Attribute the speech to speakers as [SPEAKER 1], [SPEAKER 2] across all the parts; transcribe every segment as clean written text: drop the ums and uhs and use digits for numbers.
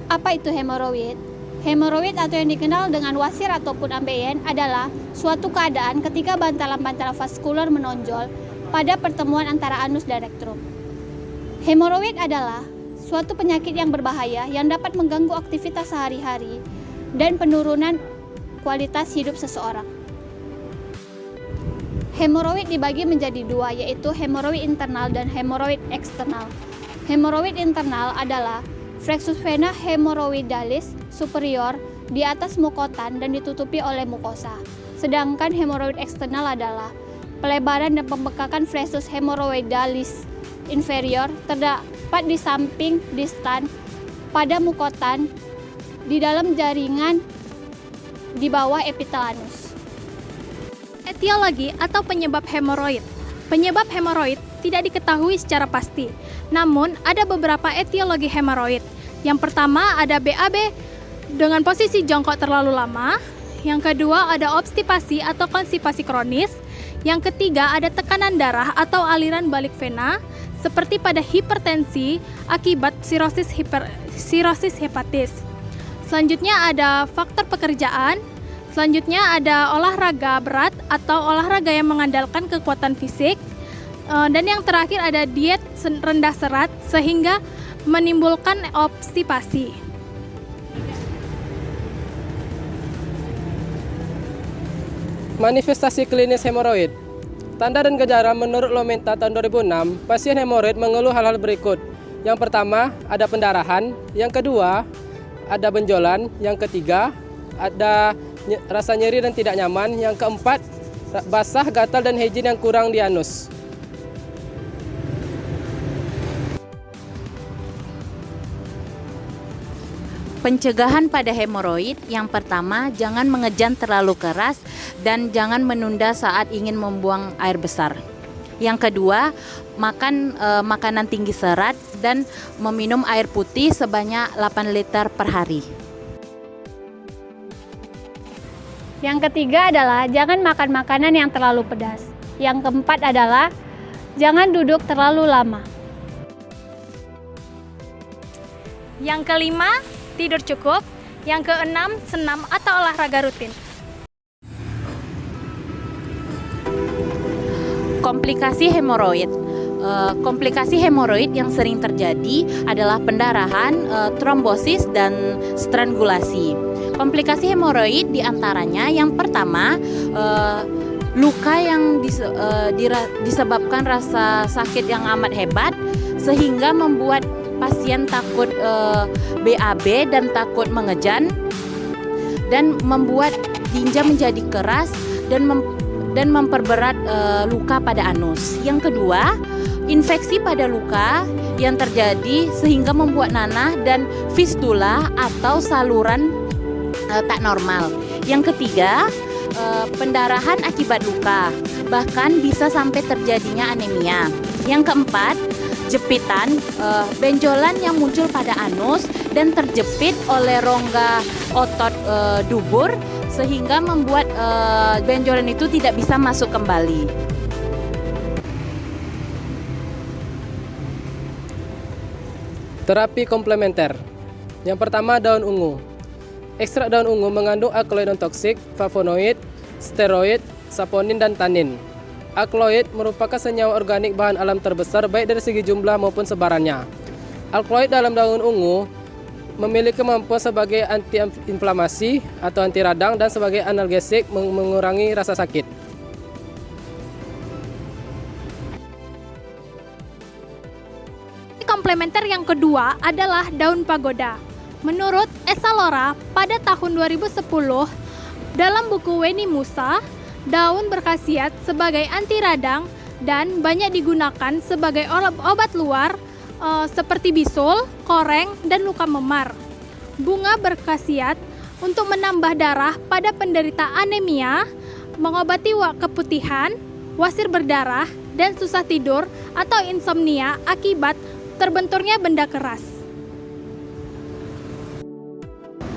[SPEAKER 1] Apa itu hemoroid? Hemoroid atau yang dikenal dengan wasir ataupun ambeien adalah suatu keadaan ketika bantalan-bantalan vaskular menonjol pada pertemuan antara anus dan rektum. Hemoroid adalah suatu penyakit yang berbahaya yang dapat mengganggu aktivitas sehari-hari dan penurunan kualitas hidup seseorang. Hemoroid dibagi menjadi dua, yaitu hemoroid internal dan hemoroid eksternal. Hemoroid internal adalah flexus vena hemoroidalis superior di atas mukotan dan ditutupi oleh mukosa. Sedangkan hemoroid eksternal adalah pelebaran dan pembekakan flexus hemoroidalis inferior terdapat di samping distan pada mukotan di dalam jaringan di bawah epitel-anus.
[SPEAKER 2] Etiologi atau penyebab hemoroid. Penyebab hemoroid tidak diketahui secara pasti, namun ada beberapa etiologi hemoroid. Yang pertama ada BAB dengan posisi jongkok terlalu lama. Yang kedua ada obstipasi atau konstipasi kronis. Yang ketiga ada tekanan darah atau aliran balik vena seperti pada hipertensi akibat sirosis hepatis. Selanjutnya ada faktor pekerjaan. Selanjutnya ada olahraga berat atau olahraga yang mengandalkan kekuatan fisik. Dan yang terakhir ada diet rendah serat sehingga menimbulkan obstipasi.
[SPEAKER 3] Manifestasi klinis hemoroid. Tanda dan gejala menurut Lomenta tahun 2006, pasien hemoroid mengeluh hal-hal berikut. Yang pertama, ada pendarahan. Yang kedua, ada benjolan. Yang ketiga, ada rasa nyeri dan tidak nyaman. Yang keempat, basah, gatal, dan higien yang kurang di anus.
[SPEAKER 4] Pencegahan pada hemoroid, yang pertama, jangan mengejan terlalu keras dan jangan menunda saat ingin membuang air besar. Yang kedua, makan makanan tinggi serat dan meminum air putih sebanyak 8 liter per hari.
[SPEAKER 1] Yang ketiga adalah jangan makan makanan yang terlalu pedas. Yang keempat adalah jangan duduk terlalu lama.
[SPEAKER 2] Yang kelima, tidur cukup. Yang keenam, senam atau olahraga rutin.
[SPEAKER 4] Komplikasi hemoroid. Komplikasi hemoroid yang sering terjadi adalah pendarahan, trombosis, dan strangulasi. Komplikasi hemoroid diantaranya yang pertama, luka yang disebabkan rasa sakit yang amat hebat sehingga membuat pasien takut BAB dan takut mengejan dan membuat tinja menjadi keras dan memperberat luka pada anus. Yang kedua, infeksi pada luka yang terjadi sehingga membuat nanah dan fistula atau saluran tak normal. Yang ketiga, pendarahan akibat luka, bahkan bisa sampai terjadinya anemia. Yang keempat, jepitan, benjolan yang muncul pada anus dan terjepit oleh rongga otot dubur sehingga membuat benjolan itu tidak bisa masuk kembali.
[SPEAKER 3] Terapi komplementer. Yang pertama, daun ungu. Ekstrak daun ungu mengandung alkaloid non-toksik, flavonoid, steroid, saponin, dan tanin. Alkaloid merupakan senyawa organik bahan alam terbesar baik dari segi jumlah maupun sebarannya. Alkaloid dalam daun ungu memiliki kemampuan sebagai anti-inflamasi atau anti radang dan sebagai analgesik mengurangi rasa sakit.
[SPEAKER 2] Komplementer yang kedua adalah daun pagoda. Menurut Essalora, pada tahun 2010, dalam buku Weni Musa, daun berkhasiat sebagai anti radang dan banyak digunakan sebagai obat luar seperti bisul, koreng, dan luka memar. Bunga berkhasiat untuk menambah darah pada penderita anemia, mengobati keputihan, wasir berdarah, dan susah tidur atau insomnia akibat terbenturnya benda keras.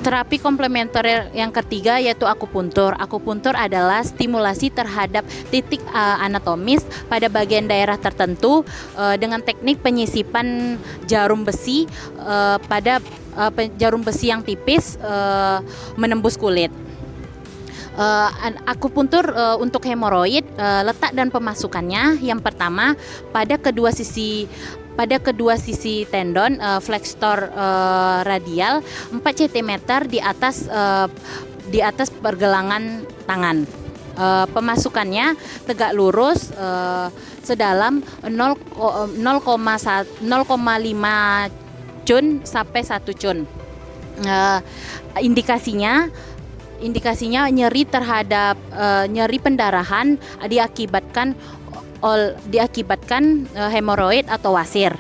[SPEAKER 4] Terapi komplementer yang ketiga yaitu akupuntur. Akupuntur adalah stimulasi terhadap titik anatomis pada bagian daerah tertentu dengan teknik penyisipan jarum besi pada jarum besi yang tipis menembus kulit. Akupuntur untuk hemoroid, letak dan pemasukannya yang pertama pada kedua sisi tendon flexor radial 4 cm di atas pergelangan tangan. Pemasukannya tegak lurus sedalam 0,5 cun sampai 1 cun. Indikasinya nyeri terhadap nyeri pendarahan diakibatkan hemoroid atau wasir.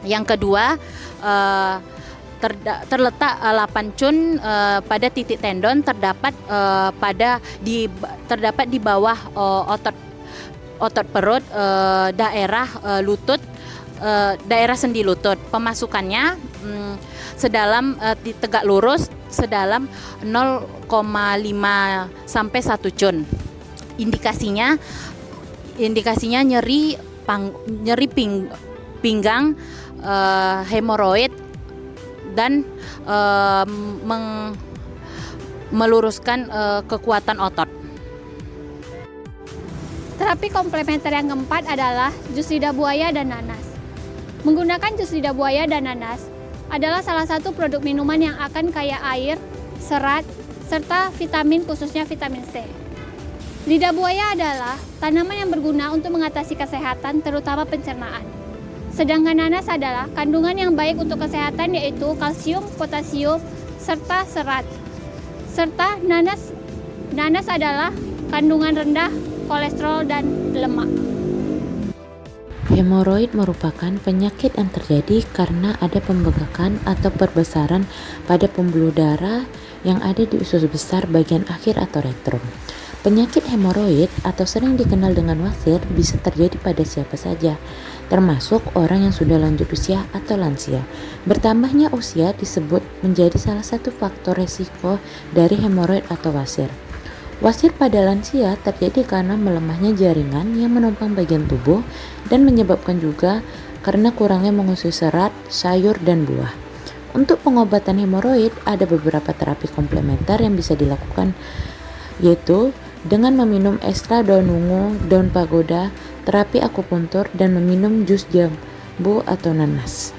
[SPEAKER 4] Yang kedua, terletak 8 cun pada titik tendon terdapat di bawah otot perut, daerah lutut, daerah sendi lutut. Pemasukannya sedalam tegak lurus sedalam 0,5 sampai 1 cun. Indikasinya nyeri pinggang, hemoroid, dan meluruskan kekuatan otot.
[SPEAKER 1] Terapi komplementer yang keempat adalah jus lidah buaya dan nanas. Menggunakan jus lidah buaya dan nanas adalah salah satu produk minuman yang akan kaya air, serat, serta vitamin khususnya vitamin C. Lidah buaya adalah tanaman yang berguna untuk mengatasi kesehatan terutama pencernaan. Sedangkan nanas adalah kandungan yang baik untuk kesehatan yaitu kalsium, potasium, serta serat. Serta nanas adalah kandungan rendah kolesterol dan lemak.
[SPEAKER 5] Hemoroid merupakan penyakit yang terjadi karena ada pembengkakan atau perbesaran pada pembuluh darah yang ada di usus besar bagian akhir atau rektum. Penyakit hemoroid atau sering dikenal dengan wasir bisa terjadi pada siapa saja, termasuk orang yang sudah lanjut usia atau lansia. Bertambahnya usia disebut menjadi salah satu faktor resiko dari hemoroid atau wasir. Wasir pada lansia terjadi karena melemahnya jaringan yang menopang bagian tubuh dan menyebabkan juga karena kurangnya mengonsumsi serat, sayur, dan buah. Untuk pengobatan hemoroid ada beberapa terapi komplementer yang bisa dilakukan, yaitu dengan meminum ekstra daun ungu, daun pagoda, terapi akupuntur, dan meminum jus jambu atau nanas.